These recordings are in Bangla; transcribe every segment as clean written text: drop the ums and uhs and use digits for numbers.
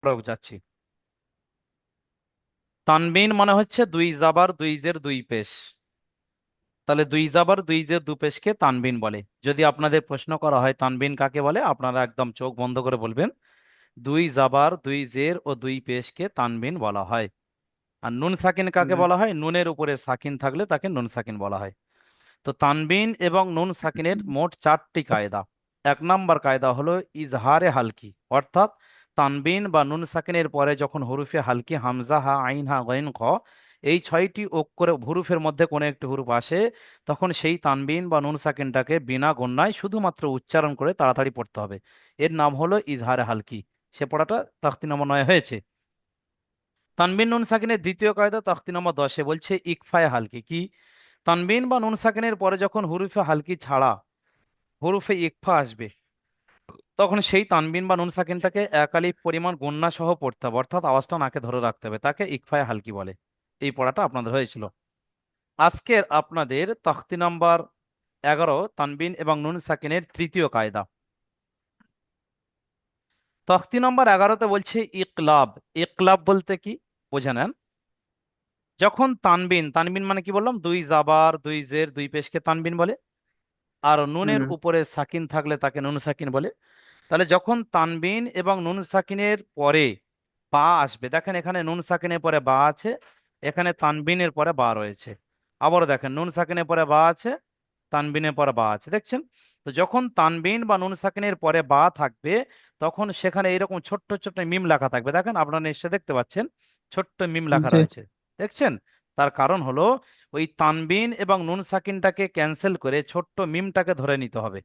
যাচ্ছি। তানবিন মানে হচ্ছে দুই জাবার দুই জের দুই পেশ। তাহলে দুই জাবার দুই জের দু পেশকে তানবিন বলে। যদি আপনাদের প্রশ্ন করা হয় তানবিন কাকে বলে, আপনারা একদম চোখ বন্ধ করে বলবেন দুই জাবার দুই জের ও দুই পেশকে তানবিন বলা হয়। আর নুন সাকিন কাকে জি। বলা হয়? নুনের উপরে সাকিন থাকলে তাকে নুন সাকিন বলা হয়। তো তানবিন এবং নুন সাকিনের মোট চারটি কায়দা। এক নাম্বার কায়দা হলো ইজহারে হালকি, অর্থাৎ তানবিন বা নুন সাকিনের পরে যখন হরুফে হালকি হামজা, হা, আইন, হা, গইন, খ এই ছয়টি অক্ষরে হরুফের মধ্যে কোনো একটি হরুফ আসে, তখন সেই তানবিন বা নুন সাকিনটাকে বিনা গণ্যায় শুধুমাত্র উচ্চারণ করে তাড়াতাড়ি পড়তে হবে। এর নাম হলো ইজহারে হালকি। সে পড়াটা তাখতি নম্বর 9 হয়েছে। তানবিন নুন সাকিনের দ্বিতীয় কায়দা তাখতি নম্বর 10-এ বলছে ইকফায়ে হালকি। কি? তানবিন বা নুন সাকিনের পরে যখন হুরুফে হালকি ছাড়া হুরুফে ইকফা আসবে, তখন সেই তানবিন বা নুন সাকিনটাকে এক আলিফ পরিমাণ গুণনা সহ পড়তে হবে, অর্থাৎ আওয়াজটা নাকে ধরে রাখতে হবে। তাকে ইকফায়ে হালকি বলে। এই পড়াটা আপনাদের হয়েছিল। আজকের আপনাদের তাখতি নাম্বার 11 তানবিন এবং নুন সাকিনের তৃতীয় কায়দা। তাখতি নাম্বার 11-তে বলছে ইকলাব। ইকলাব বলতে কি বুঝে নেন। যখন তানবিন, তানবিন মানে কি বললাম, দুই জাবার দুই জের দুই পেশকে তানবিন বলে। আর নুনের হুম। উপরে সাকিন থাকলে তাকে নুন সাকিন বলে। তাহলে যখন তানবিন এবং নুন সাকিনের পরে বা আসবে, দেখেন এখানে নুন সাকিনের পরে বা আছে, এখানে তানবিনের পরে বা রয়েছে। আবারও দেখেন নুন সাকিনের পরে বা আছে, তানবিনের পরে বা আছে, দেখছেন? তো যখন তানবিন বা নুন সাকিনের পরে বা থাকবে, তখন সেখানে এরকম ছোট্ট ছোট্ট মিম লেখা থাকবে। দেখেন আপনারা নিশ্চয় দেখতে পাচ্ছেন ছোট্ট মিম লেখা জি। রয়েছে, দেখছেন? তার কারণ হলো ওই তানবিন এবং নুন সাকিনটাকে ক্যান্সেল করে ছোট্ট মিমটাকে ধরে নিতে হবে।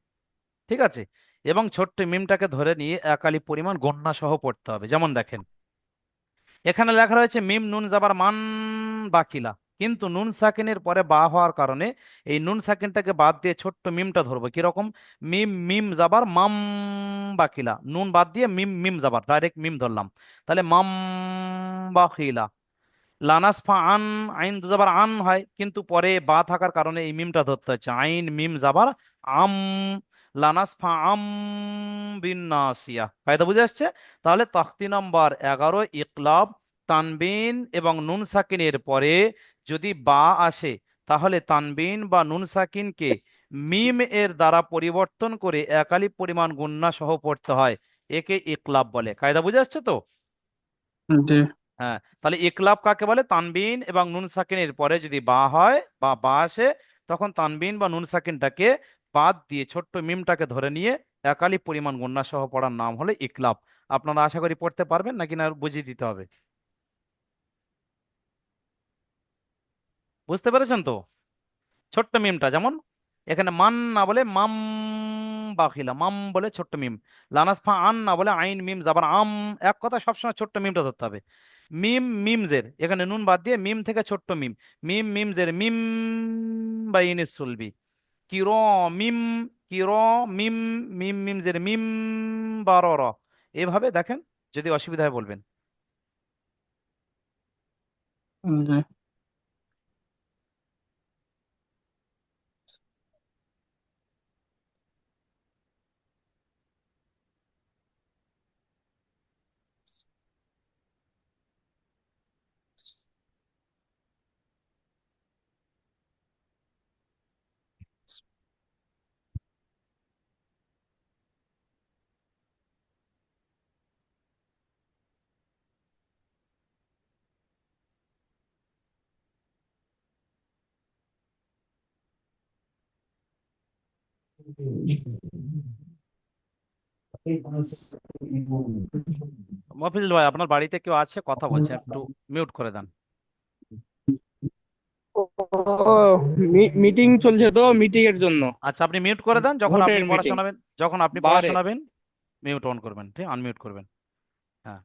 ঠিক আছে? এবং ছোট্ট মিমটাকে ধরে নিয়ে একালি পরিমাণ গণনা সহ পড়তে হবে। যেমন দেখেন এখানে লেখা রয়েছে মিম নুন জাবার মান বাকিলা, কিন্তু নুন সাকিনের পরে বা হওয়ার কারণে এই নুন সাকিনটাকে বাদ দিয়ে ছোট্ট মিমটা ধরবো। কিরকম? মিম মিম জাবার মাম বাকিলা, নুন বাদ দিয়ে মিম মিম জাবার ডাইরেক্ট মিম ধরলাম। তাহলে মাম বাকিলা। লানাস ফা আন, আইন দু জাবার আন হয়, কিন্তু পরে বা থাকার কারণে এই মিমটা ধরতে হচ্ছে। আইন মিম জাবার আম, লানাস ফা আম বিন নাসিয়া। কায়দা বুঝে আসছে? তাহলে তাখতি নম্বর 11 ইকলাব। তানবিন এবং নুন সাকিনের পরে যদি বা আসে, তাহলে তানবিন বা নুন সাকিনকে মিম এর দ্বারা পরিবর্তন করে একালি পরিমাণ গুণনা সহ পড়তে হয়। একে ইকলাব বলে। কায়দা বুঝে আসছে তো? জি। হ্যাঁ, তাহলে ইকলাব কাকে বলে? তানবিন এবং নুন সাকিনের পরে যদি বা হয় বা বা আসে, তখন তানবিন বা নুন সাকিনটাকে বাদ দিয়ে ছোট্ট মিমটাকে ধরে নিয়ে একালি পরিমাণ গুণনা সহ পড়ার নাম হলো ইকলাব। আপনারা আশা করি পড়তে পারবেন, নাকি না বুঝিয়ে দিতে হবে? বুঝতে পেরেছেন তো? ছোট্ট মিমটা যেমন এখানে মান না বলে মাম বাখিলা, মাম বলে ছোট্ট মিম। লানাসফা আন না বলে আইন মিম যাবার আম। এক কথা সবসময় ছোট্ট মিমটা ধরতে হবে। মিম মিমজের, এখানে নুন বাদ দিয়ে মিম থেকে ছোট্ট মিম। মিম মিমজের মিম বাইনিস সুলবি। কির মিম, কির মিম, মিম মিমজের মিম বারর। এভাবে দেখেন, যদি অসুবিধা হয় বলবেন। জি। মফিজুল ভাই, আপনার বাড়িতে কেউ আছে, কথা বলছে, একটু মিউট করে দেন। ও, মিটিং চলছে তো, মিটিং এর জন্য। আচ্ছা, আপনি মিউট করে দেন। যখন আপনি ভোটের পড়া মিটিং শোনাবেন, যখন আপনি পড়া বারে। শোনাবেন মিউট অন করবেন, ঠিক আনমিউট করবেন। হ্যাঁ।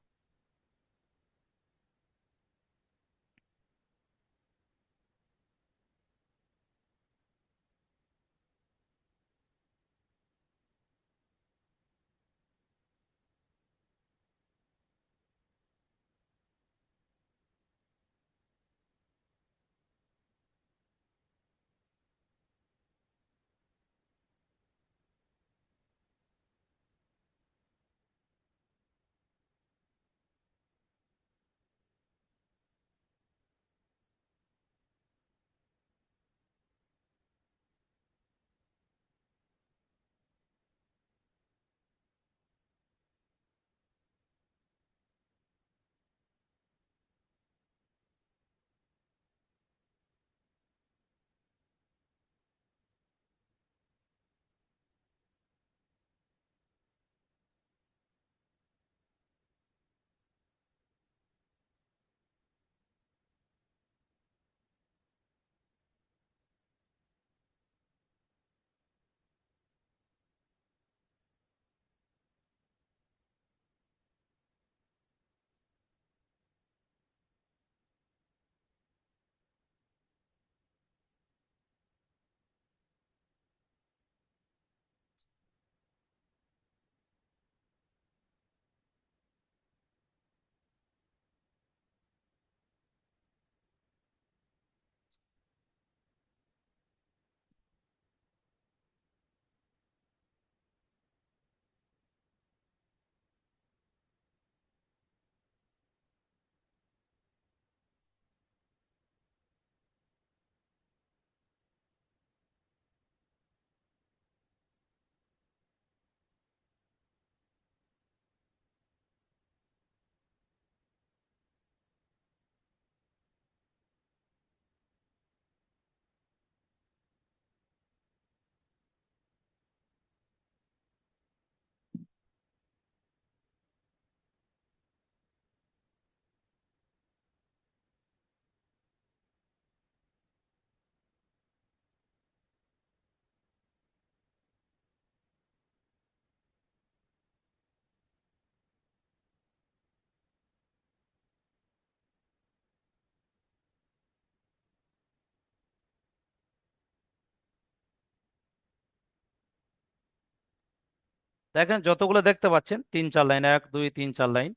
দেখেন যতগুলো দেখতে পাচ্ছেন, 3 4 লাইন, 1 2 3 4 লাইন,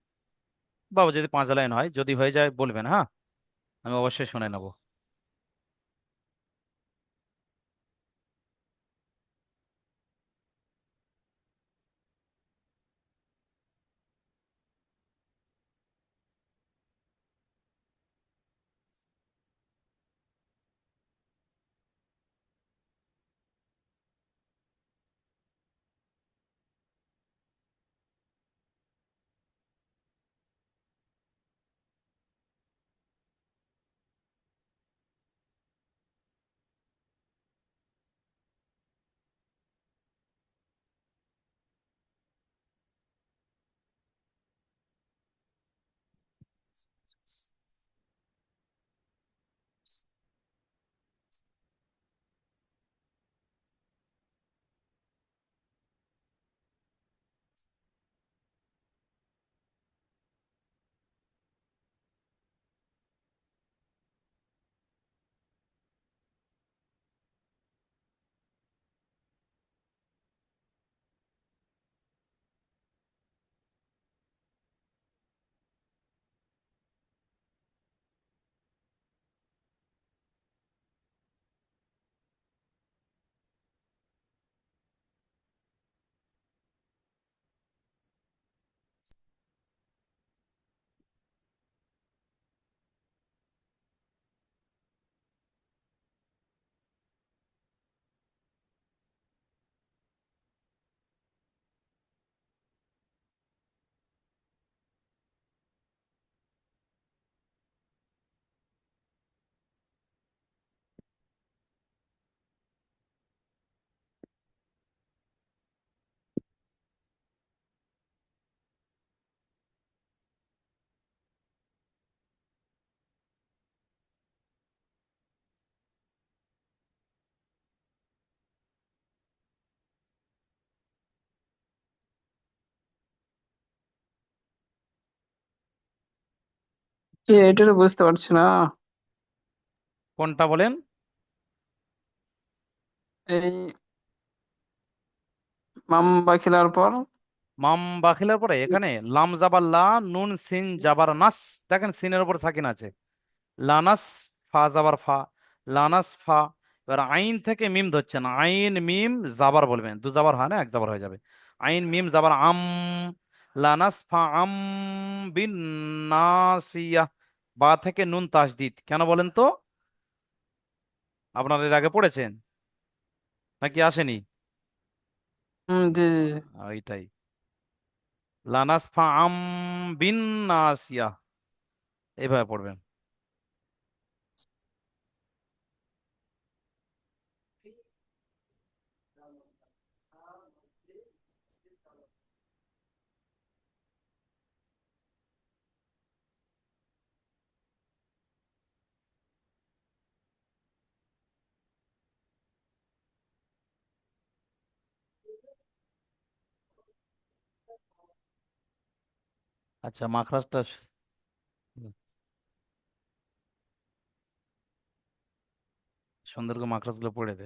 বা যদি 5 লাইন হয়, যদি হয়ে যায় বলবেন, হ্যাঁ, আমি অবশ্যই শুনে নেব। যে এটা তো বুঝতে পারছি না। কোনটা বলেন? এই মাম্বা খেলার পর। মাম বাখিলার পরে এখানে লাম জাবার লা, নুন সিন জাবার নাস। দেখেন সিনের উপর সাকিন আছে। লানাস, ফা জাবার ফা, লানাস ফা। এবার আইন থেকে মিম ধরছেন, আইন মিম জাবার বলবেন, 2 জাবার হয় না, 1 জাবার হয়ে যাবে। আইন মিম জাবার আম, লানাস ফা আম বিন নাসিয়া। বা থেকে নুন তাসদিদ কেন বলেন তো? আপনার এর আগে পড়েছেন নাকি আসেনি? জি জি জি। এইটাই, লানাস ফা আম বিন নাসিয়া, এইভাবে পড়বেন। আচ্ছা, মাখরাজটা সুন্দর করে মাখরাজগুলো পড়ে দে।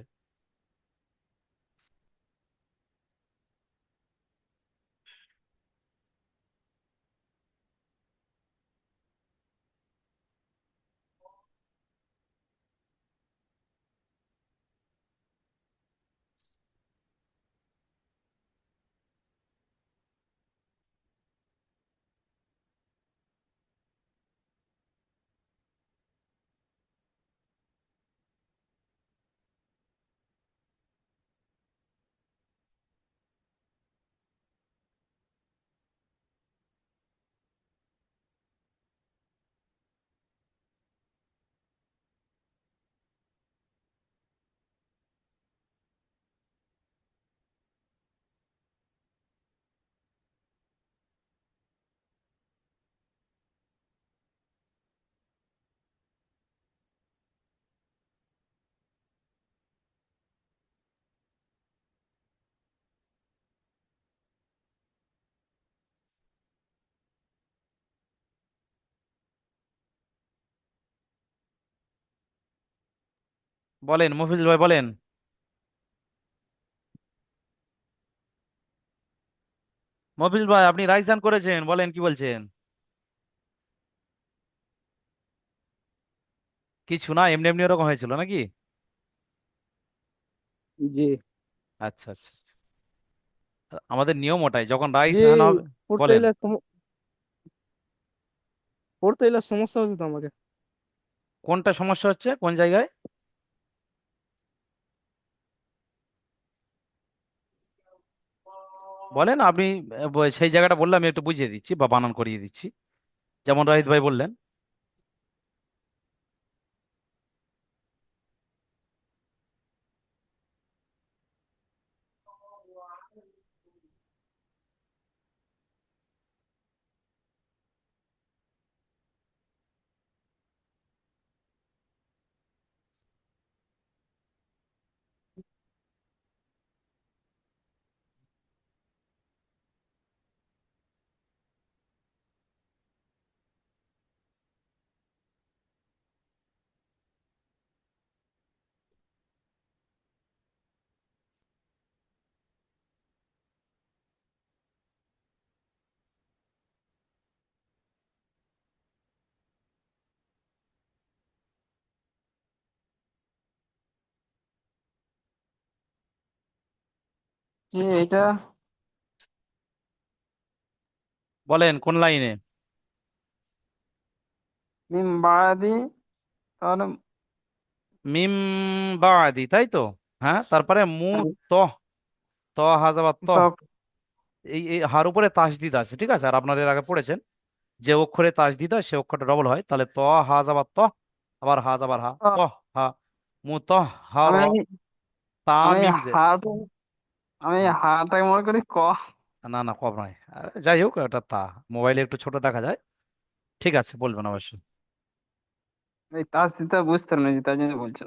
বলেন মফিজুল ভাই, বলেন। মফিজ ভাই, আপনি রাইস করেছেন, বলেন কি বলছেন? কিছু না, এমনি এমনি ওরকম হয়েছিল নাকি? জি। আচ্ছা আচ্ছা আচ্ছা। আমাদের নিয়ম ওটাই, যখন জি, রাইস হ্যান হবে। পড়তে বলেন। এলে পড়তে এলে সমস্যা হচ্ছে তো আমাকে। কোনটা সমস্যা হচ্ছে, কোন জায়গায়? বলেন আপনি। সেই জায়গাটা বললে আমি একটু বুঝিয়ে দিচ্ছি বা বানান করিয়ে দিচ্ছি, যেমন রাহিত ভাই বললেন। জি, এটা বলেন কোন লাইনে? মিম বাদি, তাহলে মিম বাদি, তাই তো। হ্যাঁ, তারপরে মু ত, ত হাজাবার ত। ত্বক। এই এই হার উপরে তাসদিদ আছে, ঠিক আছে? আর আপনারা এর আগে পড়েছেন, যে অক্ষরে তাসদিদ হয় সে অক্ষরটা ডবল হয়, তাহলে ত হা যাবার ত, আবার হা যাবার হা, ত হা। মু ত হা র, আমি তা আমি মিম জের। হাটা আমি হুম, হাটাকে মনে করি ক। না না, কম নয়। যাই হোক, এটা তা। মোবাইলে একটু ছোট দেখা যায়। ঠিক আছে, বলবেন অবশ্যই। এই তার চিন্তা বুঝতে পারি না, তাই জন্য বলছো।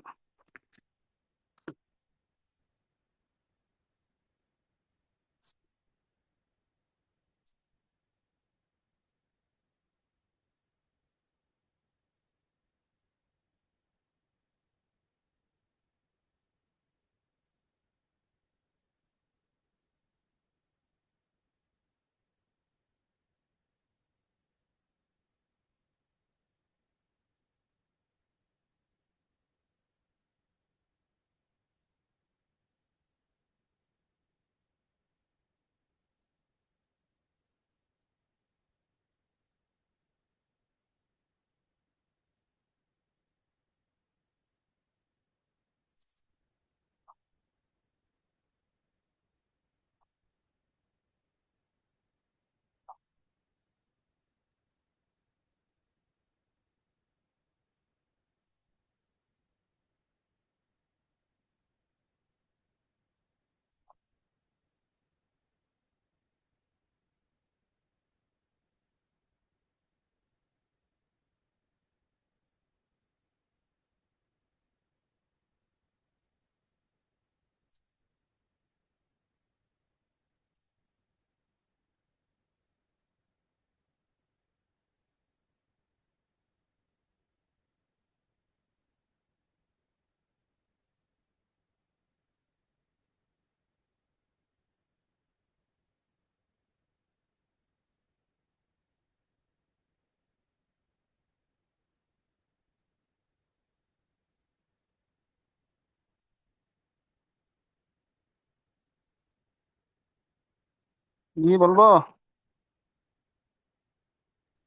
জি, বলবো।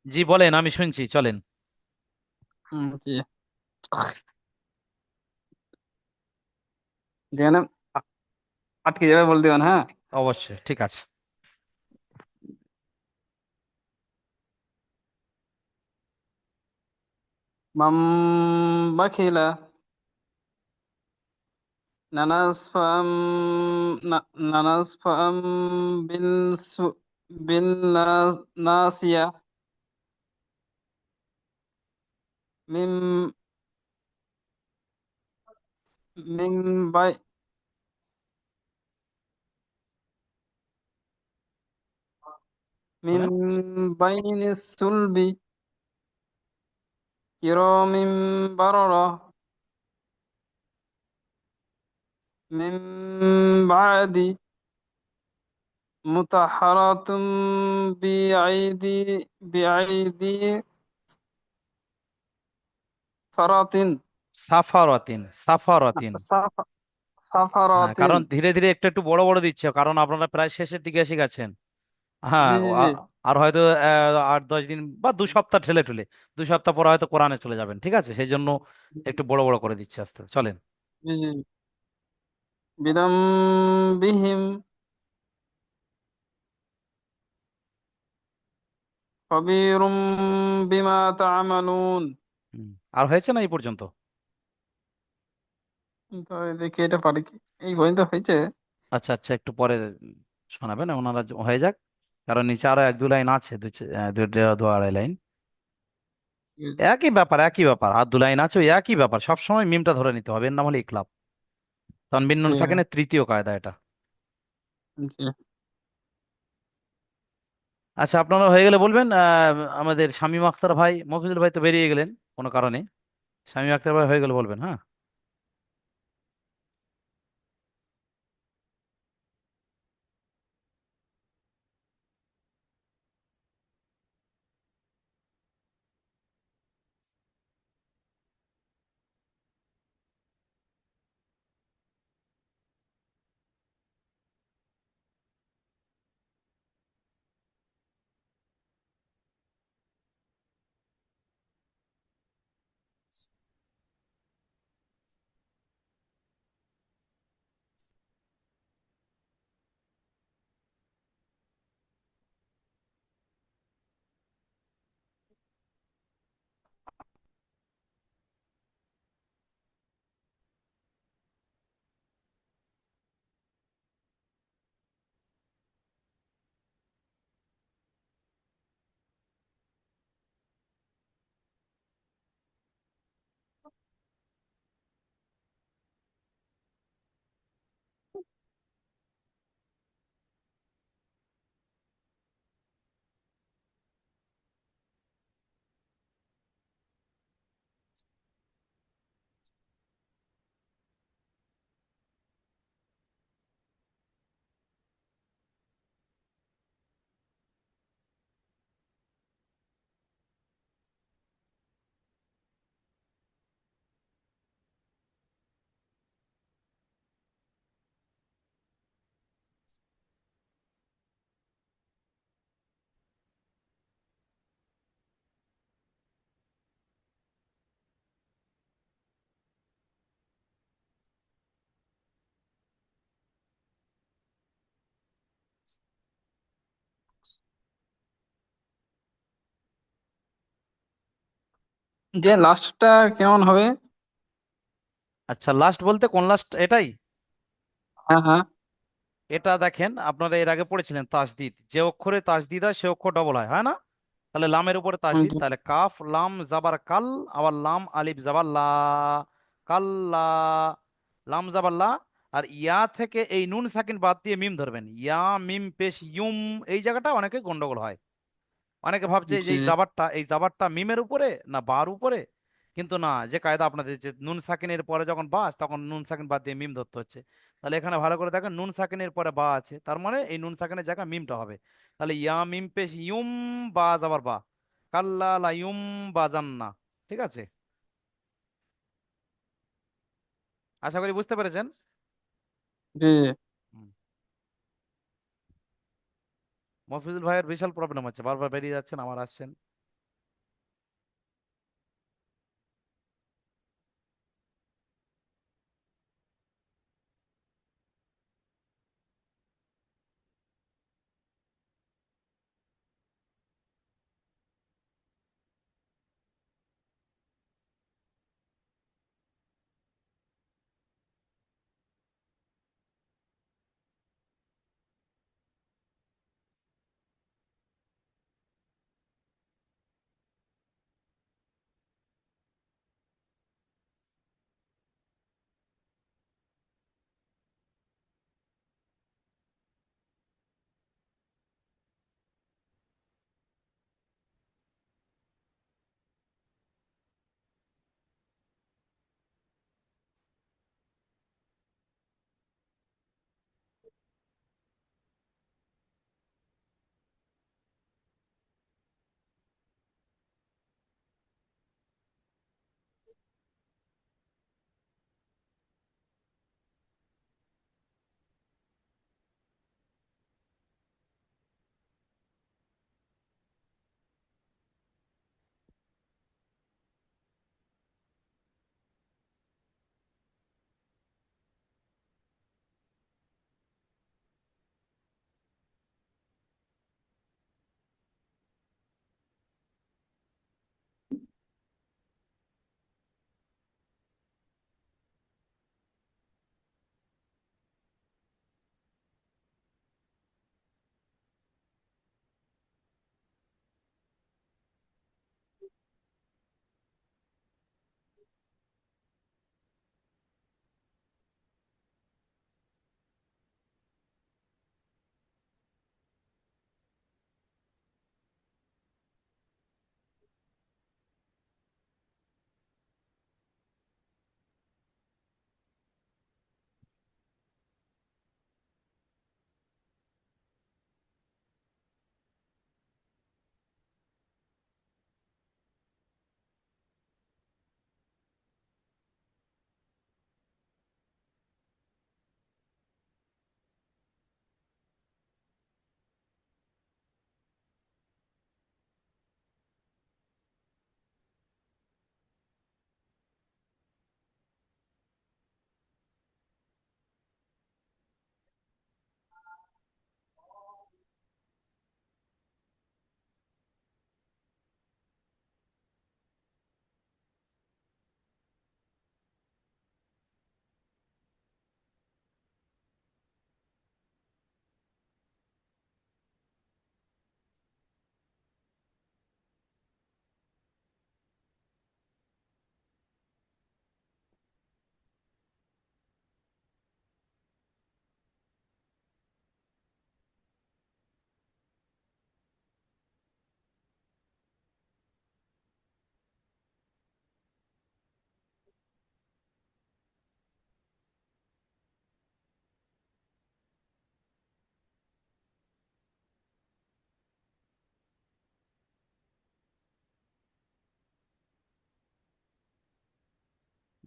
জি বলেন, আমি শুনছি, চলেন। জি, যেখানে আ- আটকে যাবে বলতে দিবেন, হ্যাঁ। অবশ্যই, ঠিক আছে। মাম বাখিলা নানাসফাম নানাসফাম বিল বিল নাসিয়া মিম মিম বাই মিম বলেন। বাইনি সুলবি কিরমিম বাররা মিম বাদি মুতাহারাতুম বিআইদি বিআইদি ফারাতিন। সাফারাতিন, সাফারাতিন। সাফা- হ্যাঁ, সাফারাতিন। কারণ ধীরে ধীরে একটু একটু বড় বড় দিচ্ছে, কারণ আপনারা প্রায় শেষের দিকে এসে গেছেন। হ্যাঁ, জি জি জি। আর হয়তো 8-10 দিন বা 2 সপ্তাহ ঠেলে ঠুলে 2 সপ্তাহ পরে হয়তো কোরআনে চলে যাবেন, ঠিক আছে, সেই জন্য একটু বড় বড় করে দিচ্ছে আস্তে চলেন। জি জি। বিদম বিহিম খবীরুম বিমা তা'মালুন। হুম। আর হয়েছে না এই পর্যন্ত? তো দেখি এটা পারি কি, এই পর্যন্ত হয়েছে। আচ্ছা আচ্ছা, একটু পরে শোনাবেন, ওনারা হয়ে যাক, কারণ নিচে আরো 1-2 লাইন আছে, 2-2 2 2 2 2 2 লাইন। একই ব্যাপার, একই ব্যাপার, আর 2 লাইন আছে, ওই একই ব্যাপার, সবসময় মিমটা ধরে নিতে হবে, এর নাম হলো ইকলাব। তানবিন নুন জি হ্যাঁ। সাকিনের তৃতীয় কায়দা এটা। জি। আচ্ছা, আপনারা হয়ে গেলে বলবেন। আমাদের শামীম আখতার ভাই, মফিজুল ভাই তো বেরিয়ে গেলেন কোনো কারণে। শামীম আখতার ভাই হয়ে গেলে বলবেন, হ্যাঁ। যে লাস্টটা কেমন হবে? আচ্ছা, লাস্ট বলতে কোন লাস্ট এটাই? হ্যাঁ হ্যাঁ। এটা দেখেন, আপনারা এর আগে পড়েছিলেন তাসদিদ, যে অক্ষরে তাসদিদ হয় সে অক্ষর ডবল হয়, হয় না? তাহলে লামের উপরে তাসদিদ, জি তাহলে কাফ লাম জাবার কাল, আবার লাম আলিফ জাবার লা, কাল্লা, লাম জাবার লা। আর ইয়া থেকে এই নুন সাকিন বাদ দিয়ে মিম ধরবেন, ইয়া মিম পেশ ইউম, এই জায়গাটা অনেকে গন্ডগোল হয়। অনেকে ভাবছে যে জি এই জাবারটা মিমের উপরে না বার উপরে, কিন্তু না, যে কায়দা আপনাদের, যে নুন সাকিনের পরে যখন বা আছে, তখন নুন সাকিন বাদ দিয়ে মিম ধরতে হচ্ছে। তাহলে এখানে ভালো করে দেখেন, নুন সাকিনের পরে বা আছে, তার মানে এই নুন সাকিনের জায়গায় মিমটা হবে। তাহলে ইয়া মিম পেশ ইউম, বা যাবার বা, কাল্লা লা ইউম বা জান্না। ঠিক আছে, আশা করি বুঝতে পেরেছেন। জি। হুম। মফিজুল ভাইয়ের বিশাল প্রবলেম হচ্ছে, বারবার বেরিয়ে যাচ্ছেন, আমার আসছেন।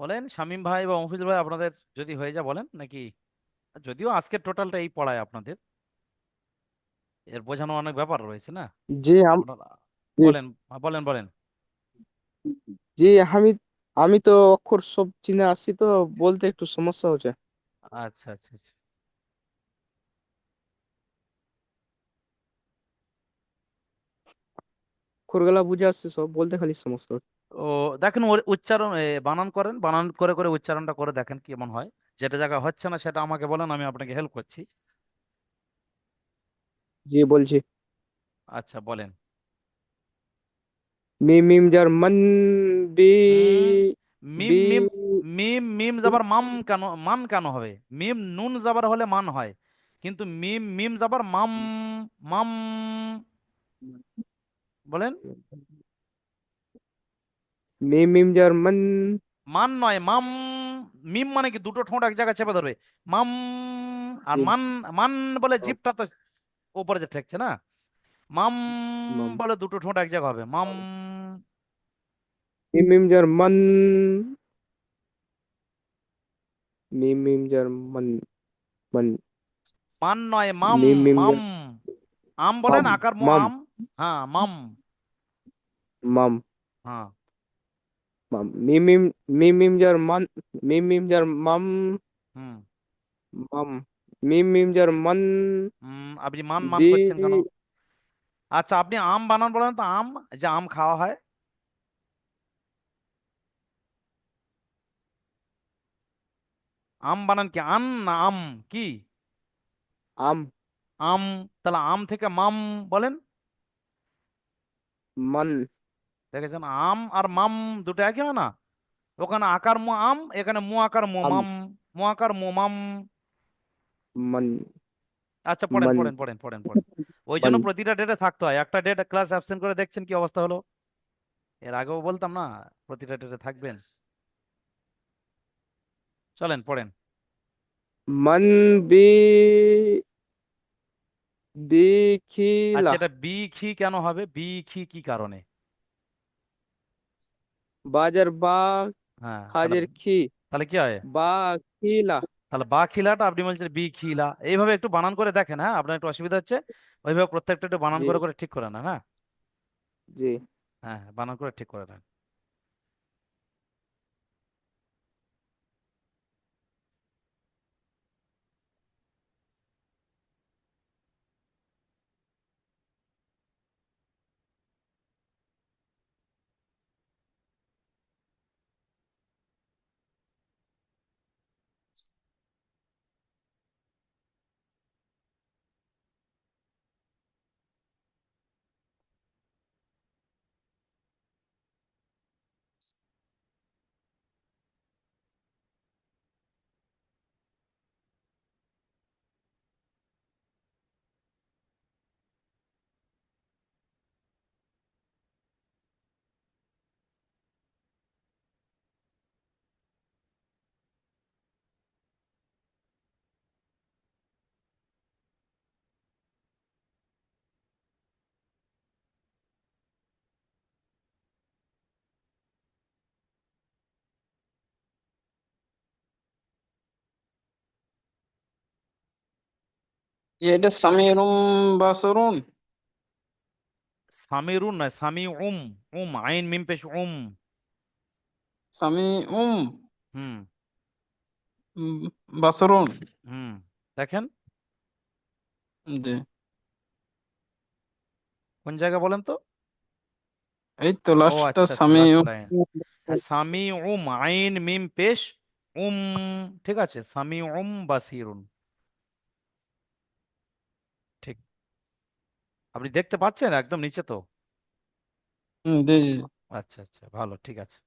বলেন শামীম ভাই বা মফিজুল ভাই, আপনাদের যদি হয়ে যায় বলেন নাকি? যদিও আজকের টোটালটা এই পড়ায় আপনাদের, এর বোঝানো অনেক ব্যাপার রয়েছে না জি আপনারা। জি বলেন, বলেন বলেন। জি আমি আমি তো অক্ষর সব চিনে আসছি তো, বলতে একটু সমস্যা হচ্ছে। আচ্ছা আচ্ছা আচ্ছা। অক্ষরগুলা বুঝে আসছে সব, বলতে খালি সমস্যা হচ্ছে। ও দেখেন, ওর উচ্চারণ বানান করেন, বানান করে করে উচ্চারণটা করে দেখেন কেমন হয়। যেটা জায়গা হচ্ছে না সেটা আমাকে বলেন, আমি আপনাকে হেল্প করছি। জি বলছি। আচ্ছা বলেন। মিম মিম যার মান, বি হুম। মিম বি মিম, মিম মিম যাবার মাম কেন, মান কেন হবে? মিম নুন যাবার হলে মান হয়, কিন্তু মিম মিম যাবার মাম, মাম। বলেন। মিম মিম যার মান। মান নয়, মাম। মিম মানে কি দুটো ঠোঁট এক জায়গায় চেপে ধরবে, মাম। আর জি, মান, মান বলে ও, জিভটা তো উপরে যে ঠেকছে না, মাম মাম। বলে দুটো ঠোঁট এক জায়গা হবে, মাম। মিম মিম যার মান, মিম মিম যার মান, মান। মান নয়, মাম। মিম মিম মাম। যার আম বলেন, মাম, আকার মু মাম, আম। হ্যাঁ মাম। মাম, হ্যাঁ। মাম। মিম মিম, মিম মিম যার মান, মিম মিম যার মাম, হুম। মাম। মিম মিম যার মান, আপনি মান মান বি করছেন কেন? আচ্ছা আপনি আম বানান বলেন তো, আম, যে আম খাওয়া হয়। আম বানান কি, আন না আম? কি আম, আম? তাহলে আম থেকে মাম বলেন। মান, দেখেছেন, আম আর মাম দুটো একই হয় না? ওখানে আকার মু আম, এখানে মু আকার মু আম, মাম, মু আকার মু মাম। মান, আচ্ছা পড়েন মান, পড়েন পড়েন পড়েন পড়েন। ওই মান। জন্য প্রতিটা ডেটে থাকতে হয়, একটা ডেট ক্লাস অ্যাবসেন্ট করে দেখছেন কি অবস্থা হলো। এর আগেও বলতাম না প্রতিটা ডেটে থাকবেন। চলেন পড়েন। মান, বি বিখিলা। আচ্ছা এটা বি খি কেন হবে, বি খি কি কারণে? বাজার বা, হ্যাঁ তাহলে, খাজের খি, তাহলে কি হয়? বা খিলা। তাহলে বা খিলাটা আপনি বলছেন বি খিলা, এইভাবে একটু বানান করে দেখেন, হ্যাঁ আপনার একটু অসুবিধা হচ্ছে, ওইভাবে প্রত্যেকটা একটু বানান জি করে করে ঠিক করে নেন, হ্যাঁ। জি। হ্যাঁ বানান করে ঠিক করে নেন। যে এটা সামিরুম বাসরুন। সামিরুন নয়, সামি উম। উম আইন মিম পেশ উম। সামি উম হুম। বাসরুন। হুম। দেখেন জি, কোন জায়গা বলেন তো। এই তো ও লাস্টটা আচ্ছা আচ্ছা, সামি লাস্ট লাইন। হ্যাঁ সামি আইন মিম পেশ উম। ঠিক আছে, সামি বাসিরুন। ঠিক। আপনি দেখতে পাচ্ছেন একদম নিচে তো? জি জি। আচ্ছা আচ্ছা, ভালো, ঠিক আছে।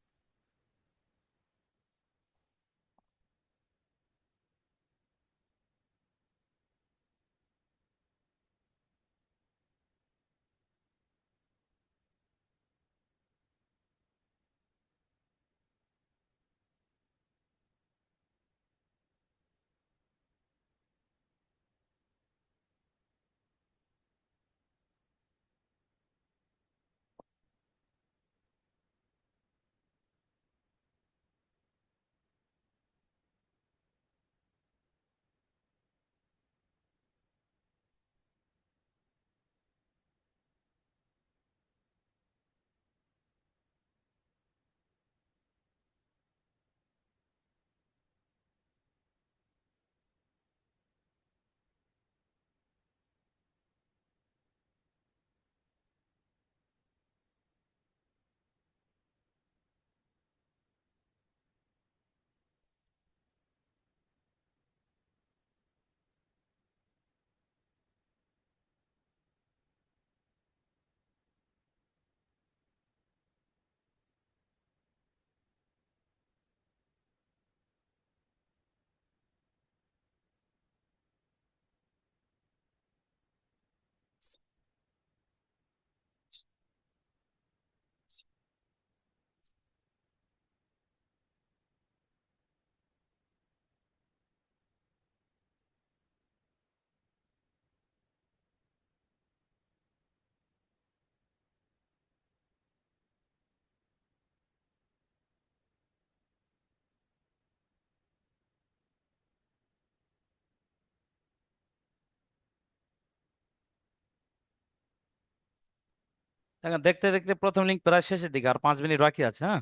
দেখেন, দেখতে দেখতে প্রথম লিঙ্ক প্রায় শেষের দিকে, আর 5 মিনিট বাকি আছে। হ্যাঁ,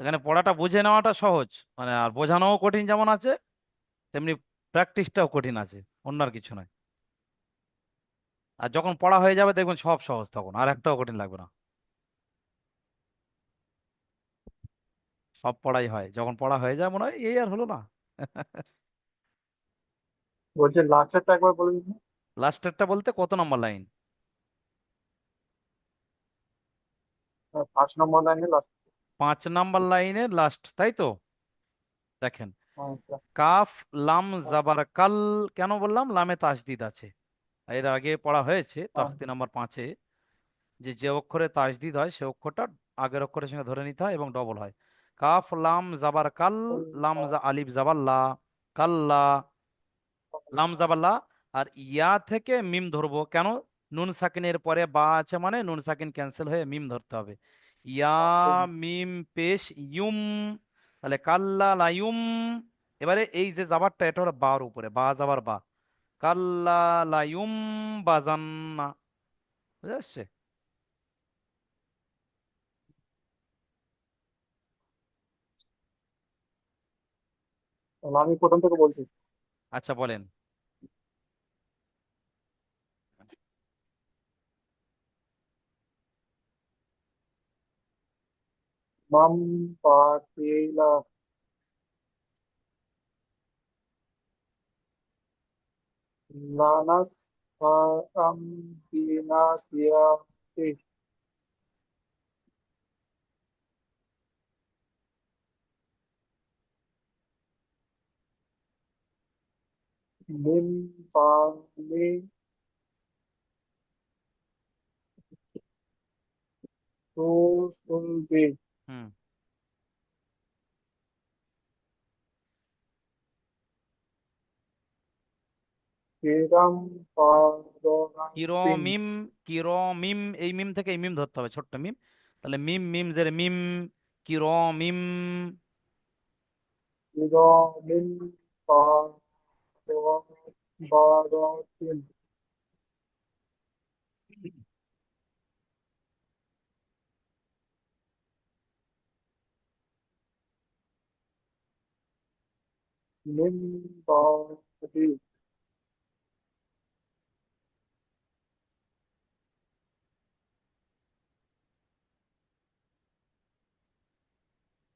এখানে পড়াটা বুঝে নেওয়াটা সহজ, মানে আর বোঝানোও কঠিন যেমন আছে, তেমনি প্র্যাকটিসটাও কঠিন আছে, অন্য আর কিছু নয়। আর যখন পড়া হয়ে যাবে দেখবেন সব সহজ, তখন আর একটাও কঠিন লাগবে না। সব পড়াই হয়, যখন পড়া হয়ে যায় মনে হয় এই আর হলো না। বলছি লাস্টেরটা একবার বলে দিন। লাস্টেরটা বলতে কত নম্বর লাইন? 5 নম্বর লাইনে লাস্ট। 5 নম্বর লাইনের লাস্ট, তাই তো? দেখেন, আচ্ছা। কাফ লাম জাবার কাল, কেন বললাম? লামে তাসদিদ আছে। এর আগে পড়া হয়েছে তাফসীর নাম্বার 5-এ, যে যে অক্ষরে তাসদিদ হয় সে অক্ষরটা আগের অক্ষরের সঙ্গে ধরে নিতে হয় এবং ডবল হয়। কাফ লাম জাবার কাল, লাম জা আলিফ জাবার লা, কাল্লা, লাম জাবার লা। আর ইয়া থেকে মিম ধরবো কেন? নুন সাকিনের পরে বা আছে, মানে নুন সাকিন ক্যান্সেল হয়ে মিম ধরতে হবে। ইয়া মিম পেশ ইউম, তাহলে কাল্লা লাইউম। এবারে এই যে জাবারটা, এটা হলো বার উপরে, বা জাবার বা, কাল্লা লাইউম বাজান্না। বুঝা যাচ্ছে? তাহলে আমি প্রথম থেকে বলছি। আচ্ছা, বলেন। মাম পাতিলা লানাস আম বিনাসিয়াতি মিন পানি তুসুলবি হুম। কিরাম পাররাতিন কিরমিম, কিরমিম, এই মিম থেকে এই মিম ধরতে হবে, ছোট্ট মিম। তাহলে মিম মিম জের মিম, কিরমিম। কিরামিন পাররাতিন মিন বাদি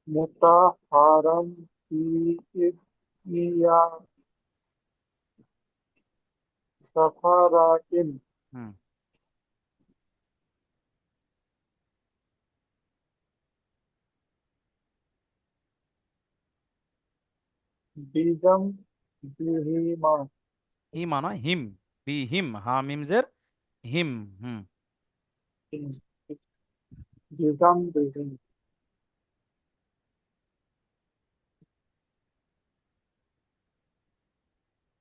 মুতাহারাম ফি ইয়া সাফারাতিন হুম। বিজাম বিহিমা হিম আনা হিম, বি হিম, হা মিম জের হিম। হুম। বিজাম বিহিম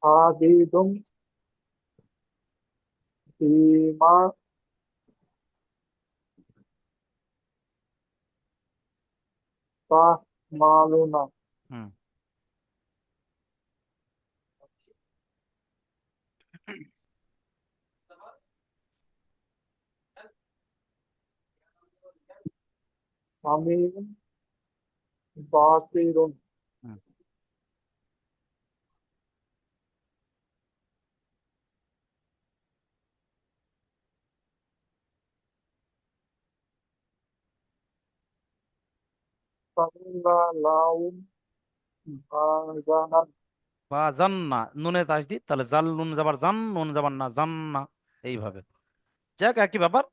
আবিদুম বিমা তাহমালুনা হুম। সামিউন বাসিরুন হুম। সাল্লাল্লাহু বাজানান বা জান্না, নুনে তাসদিদ, তাহলে জাল নুন যাবার জান, নুন যাবার না জান্না, এইভাবে। যাক, একই ব্যাপার।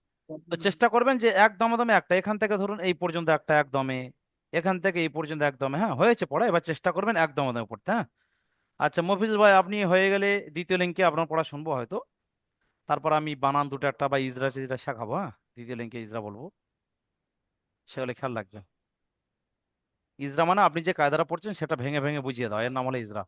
তো চেষ্টা করবেন যে এক দমে দমে একটা, এখান থেকে ধরুন এই পর্যন্ত একটা এক দমে, এখান থেকে এই পর্যন্ত এক দমে। হ্যাঁ, হয়েছে পড়া, এবার চেষ্টা করবেন এক দমে দমে পড়তে। হ্যাঁ। আচ্ছা মফিজ ভাই, আপনি হয়ে গেলে দ্বিতীয় লিঙ্কে আপনার পড়া শুনবো হয়তো। তারপর আমি বানান দুটো একটা বা ইজরা টিজরা শেখাবো। হ্যাঁ, দ্বিতীয় লিঙ্কে ইজরা বলবো, সেগুলো খেয়াল রাখবেন। ইজরা মানে আপনি যে কায়দাটা পড়ছেন সেটা ভেঙে ভেঙে বুঝিয়ে দাও, এর নাম হলো ইজরা।